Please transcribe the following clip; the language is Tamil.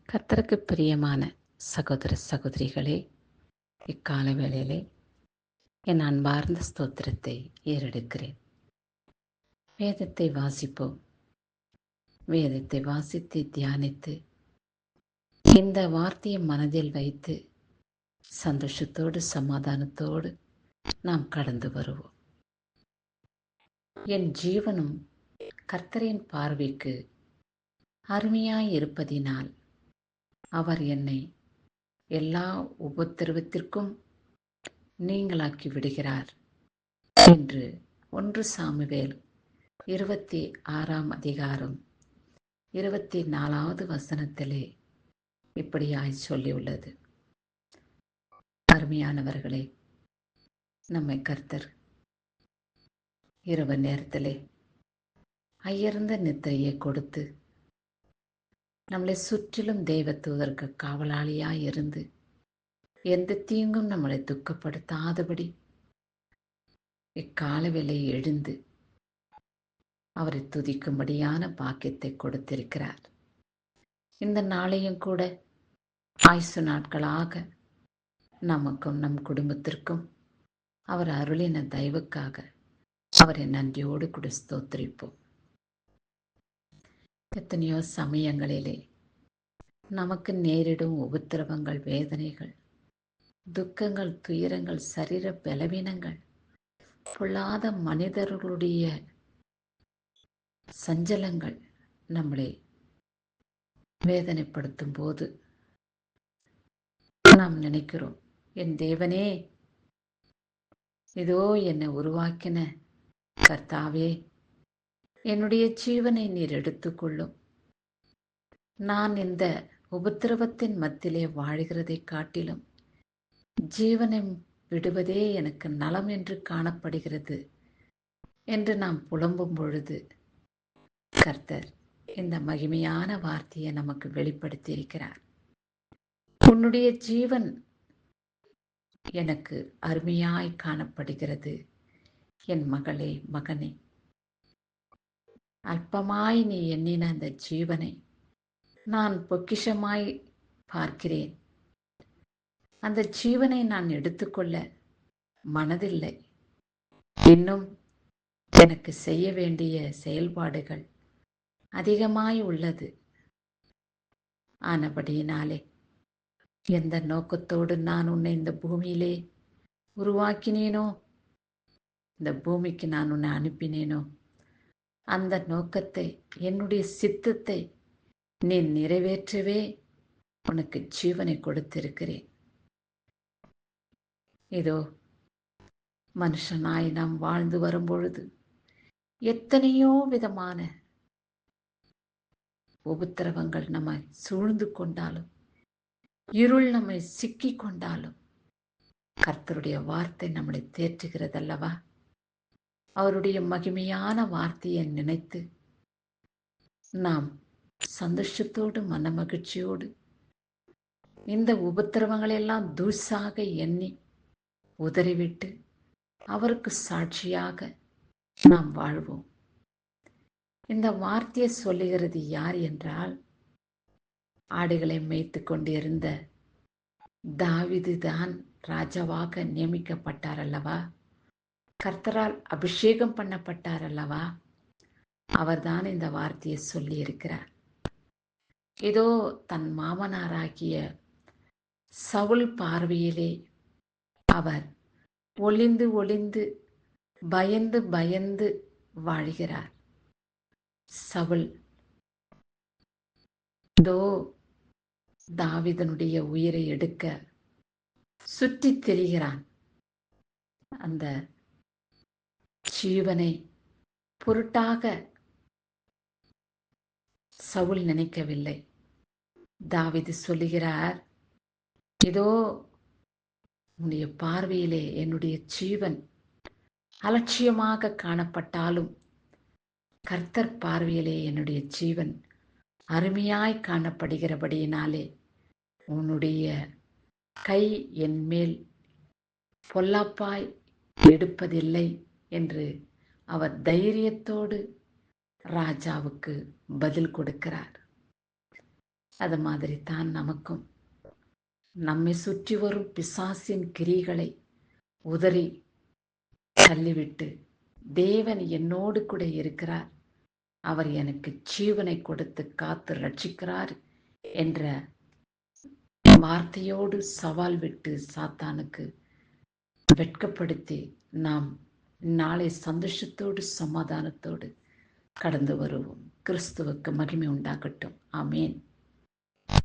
கர்த்தருக்கு பிரியமான சகோதர சகோதரிகளே, இக்கால வேளையிலே என் அன்பார்ந்த ஸ்தோத்திரத்தை ஏறெடுக்கிறேன். வேதத்தை வாசிப்போம். வேதத்தை வாசித்து தியானித்து இந்த வார்த்தையை மனதில் வைத்து சந்தோஷத்தோடு சமாதானத்தோடு நாம் கடந்து வருவோம். என் ஜீவனும் கர்த்தரின் பார்வைக்கு அருமையாய் இருப்பதினால் அவர் என்னை எல்லா உபத்திரவத்திற்கும் நீங்களாக்கி விடுகிறார் என்று 1 சாமுவேல் 26 அதிகாரம் 24வது வசனத்திலே இப்படியாய் சொல்லியுள்ளது. அருமையானவர்களே, நம்மை கர்த்தர் இரவு நேரத்திலே அயர்ந்த நித்திரையை கொடுத்து நம்மளை சுற்றிலும் தெய்வ தூதருக்கு காவலாளியாய் இருந்து எந்த தீங்கும் நம்மளை துக்கப்படுத்தாதபடி இக்கால வேளையை எழுந்து அவரை துதிக்கும்படியான பாக்கியத்தை கொடுத்திருக்கிறார். இந்த நாளையும் கூட ஆயுசு நாட்களாக நமக்கும் நம் குடும்பத்திற்கும் அவர் அருளின தயவுக்காக அவரை நன்றியோடு கூட ஸ்தோத்திரிப்போம். எத்தனையோ சமயங்களிலே நமக்கு நேரிடும் உபத்திரவங்கள், வேதனைகள், துக்கங்கள், துயரங்கள், சரீர பலவீனங்கள், பொல்லாத மனிதர்களுடைய சஞ்சலங்கள் நம்மளை வேதனைப்படுத்தும் போது நாம் நினைக்கிறோம், என் தேவனே, இதோ என்னை உருவாக்கின கர்த்தாவே, என்னுடைய ஜீவனை நீர் எடுத்துக்கொள்ளும். நான் இந்த உபத்திரவத்தின் மத்தியிலே வாழ்கிறதை காட்டிலும் ஜீவனை விடுவதே எனக்கு நலம் என்று காணப்படுகிறது என்று நாம் புலம்பும் பொழுது கர்த்தர் இந்த மகிமையான வார்த்தையை நமக்கு வெளிப்படுத்தி இருக்கிறார். உன்னுடைய ஜீவன் எனக்கு அருமையாய் காணப்படுகிறது. என் மகளே, மகனே, அல்பமாய் நீ எண்ணின அந்த ஜீவனை நான் பொக்கிஷமாய் பார்க்கிறேன். அந்த ஜீவனை நான் எடுத்துக்கொள்ள மனதில்லை. இன்னும் எனக்கு செய்ய வேண்டிய செயல்பாடுகள் அதிகமாய் உள்ளது. ஆனபடியினாலே எந்த நோக்கத்தோடு நான் உன்னை இந்த பூமியிலே உருவாக்கினேனோ, இந்த பூமிக்கு நான் உன்னை அனுப்பினேனோ, அந்த நோக்கத்தை, என்னுடைய சித்தத்தை நீ நிறைவேற்றவே உனக்கு ஜீவனை கொடுத்திருக்கிறேன். இதோ மனுஷனாய் நாம் வாழ்ந்து வரும்பொழுது எத்தனையோ விதமான உபத்திரவங்கள் நம்மை சூழ்ந்து கொண்டாலும், இருள் நம்மை சிக்கி கொண்டாலும், கர்த்தருடைய வார்த்தை நம்மளை தேற்றுகிறதல்லவா? அவருடைய மகிமையான வார்த்தையை நினைத்து நாம் சந்தோஷத்தோடு மனமகிழ்ச்சியோடு இந்த உபத்திரவங்களெல்லாம் தூசாக எண்ணி உதறிவிட்டு அவருக்கு சாட்சியாக நாம் வாழ்வோம். இந்த வார்த்தையை சொல்லுகிறது யார் என்றால், ஆடுகளை மேய்த்து கொண்டிருந்த தாவீது தான் ராஜாவாக நியமிக்கப்பட்டார் அல்லவா? கர்த்தரால் அபிஷேகம் பண்ணப்பட்டார் அல்லவா? அவர்தான் இந்த வார்த்தையை சொல்லி இருக்கிறார். இதோ தன் மாமனாராகிய சவுல் பார்வையிலே அவர் ஒளிந்து ஒளிந்து பயந்து பயந்து வாழ்கிறார். சவுல் இதோ தாவீதனுடைய உயிரை எடுக்க சுற்றி திரிகிறான். அந்த ஜீவனை பொருட்டாக சவுல் நினைக்கவில்லை. தாவீது சொல்லுகிறார், இதோ உன்னுடைய பார்வையிலே என்னுடைய ஜீவன் அலட்சியமாக காணப்பட்டாலும் கர்த்தர் பார்வையிலே என்னுடைய ஜீவன் அருமையாய் காணப்படுகிறபடியினாலே உன்னுடைய கை என் மேல் பொல்லாப்பாய் எடுப்பதில்லை என்று அவர் தைரியத்தோடு ராஜாவுக்கு பதில் கொடுக்கிறார். அது மாதிரி தான் நமக்கும் நம்மை சுற்றி வரும் பிசாசின் கிரிகளை உதறி தள்ளிவிட்டு, தேவன் என்னோடு கூட இருக்கிறார், அவர் எனக்கு ஜீவனை கொடுத்து காத்து ரட்சிக்கிறார் என்ற வார்த்தையோடு சவால் விட்டு சாத்தானுக்கு வெட்கப்படுத்தி நாம் நாளை சந்தோஷத்தோடு சமாதானத்தோடு கடந்து வருவோம். கிறிஸ்துவுக்கு மகிமை உண்டாகட்டும். ஆமேன்.